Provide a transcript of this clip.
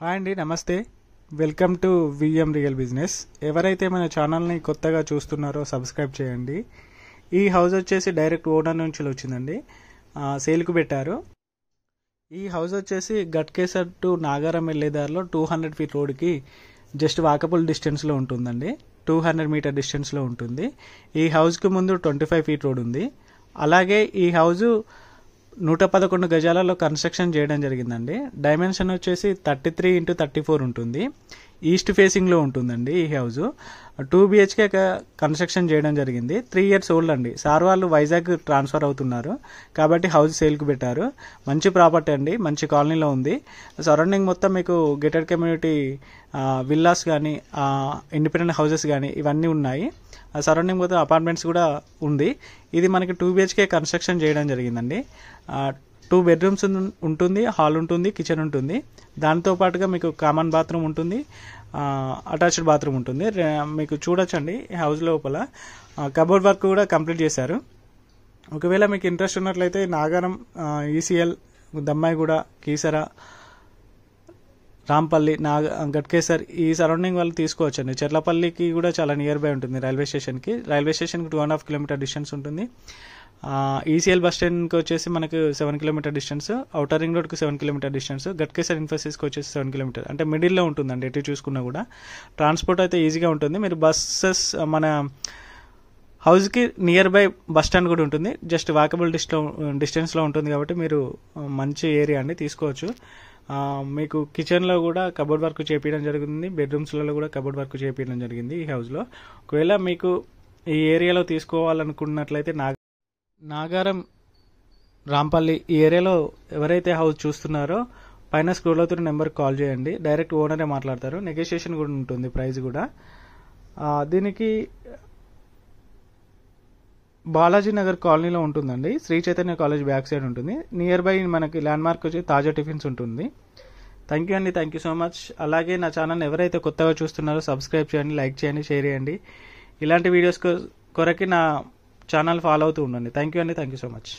Hi అండి, నమస్తే. Welcome to VM real business. ఎవరైతే మన ఛానల్ని కొత్తగా చూస్తున్నారో సబ్స్క్రైబ్ చేయండి. ఈ హౌస్ వచ్చేసి డైరెక్ట్ ఓనర్ నుంచి వచ్చిందండి, సేల్కు పెట్టారు. ఈ హౌస్ వచ్చేసి గట్కేసర్ టు నాగారం వెళ్ళే దారిలో 200 ఫీట్ రోడ్కి జస్ట్ వాకబుల్ డిస్టెన్స్లో ఉంటుందండి. 200 మీటర్ డిస్టెన్స్లో ఉంటుంది. ఈ హౌస్కి ముందు 25 ఫీట్ రోడ్ ఉంది. అలాగే ఈ హౌజు 111 గజాలలో కన్స్ట్రక్షన్ చేయడం జరిగిందండి. డైమెన్షన్ వచ్చేసి 33x34 ఉంటుంది. ఈస్ట్ ఫేసింగ్లో ఉంటుందండి ఈ హౌస్. 2 BHK కన్స్ట్రక్షన్ చేయడం జరిగింది. 3 years ఓల్డ్ అండి. సార్ వాళ్ళు వైజాగ్ ట్రాన్స్ఫర్ అవుతున్నారు కాబట్టి హౌస్ సేల్కి పెట్టారు. మంచి ప్రాపర్టీ అండి, మంచి కాలనీలో ఉంది. సరౌండింగ్ మొత్తం మీకు గేటెడ్ కమ్యూనిటీ విల్లాస్ కానీ ఇండిపెండెంట్ హౌసెస్ కానీ ఇవన్నీ ఉన్నాయి. సరౌండింగ్ మొత్తం అపార్ట్మెంట్స్ కూడా ఉంది. ఇది మనకి 2 BHK కన్స్ట్రక్షన్ చేయడం జరిగిందండి. 2 bedrooms ఉంటుంది, హాల్ ఉంటుంది, కిచెన్ ఉంటుంది. దాంతో పాటుగా మీకు కామన్ బాత్రూమ్ ఉంటుంది, అటాచ్డ్ బాత్రూమ్ ఉంటుంది. మీకు చూడొచ్చండి హౌస్ లోపల కబోర్డ్ వర్క్ కూడా కంప్లీట్ చేశారు. ఒకవేళ మీకు ఇంట్రెస్ట్ ఉన్నట్లయితే నాగారం, ECL, దమ్మాయిగూడ, కీసర, రాంపల్లి, గట్కేసర్ ఈ సరౌండింగ్ వాళ్ళు తీసుకోవచ్చండి. చెర్లపల్లికి కూడా చాలా నియర్ బై ఉంటుంది. రైల్వే స్టేషన్కి 2.5 కిలోమీటర్ డిస్టెన్స్ ఉంటుంది. ECL బస్ స్టాండ్కి వచ్చేసి మనకు 7 కిలోమీటర్ డిస్టెన్స్, ఔటర్ రింగ్ రోడ్కి 7 కిలోమీటర్ డిస్టెన్స్, గట్కేసర్ ఇన్ఫోసిస్కి వచ్చేసి 7 కిలోమీటర్, అంటే మిడిల్లో ఉంటుందండి. ఎటు చూసుకున్నా కూడా ట్రాన్స్పోర్ట్ అయితే ఈజీగా ఉంటుంది. మీరు బస్సెస్ మన హౌస్కి నియర్ బై బస్ స్టాండ్ కూడా ఉంటుంది. జస్ట్ వాకబుల్ డిస్టెన్స్లో ఉంటుంది కాబట్టి మీరు మంచి ఏరియా అండి, తీసుకోవచ్చు. మీకు కిచెన్లో కూడా కబోర్డ్ వర్క్ చేపించడం జరిగింది. బెడ్రూమ్స్లలో కూడా కబోర్డ్ వర్క్ చేపించడం జరిగింది ఈ హౌస్లో. ఒకవేళ మీకు ఈ ఏరియాలో తీసుకోవాలనుకున్నట్లయితే నాగారం, రాంపల్లి ఈ ఏరియాలో ఎవరైతే హౌస్ చూస్తున్నారో పైన స్క్రోల్ అవుతున్న నెంబర్కి కాల్ చేయండి. డైరెక్ట్ ఓనరే మాట్లాడతారు. నెగోషియేషన్ కూడా ఉంటుంది, ప్రైస్ కూడా. దీనికి బాలాజీ నగర్ కాలనీలో ఉంటుందండి. Sri Chaitanya college back side ఉంటుంది. నియర్ బై మనకి ల్యాండ్ మార్క్ వచ్చి తాజా టిఫిన్స్ ఉంటుంది. థ్యాంక్ యూ అండి, థ్యాంక్ యూ సో మచ్. అలాగే నా ఛానల్ ఎవరైతే కొత్తగా చూస్తున్నారో సబ్స్క్రైబ్ చేయండి, లైక్ చేయండి, షేర్ చేయండి. ఇలాంటి వీడియోస్ కొరకి నా ఛానల్ ఫాలో అవుతూ ఉండండి. థ్యాంక్ యూ అండి, థ్యాంక్ యూ సో మచ్.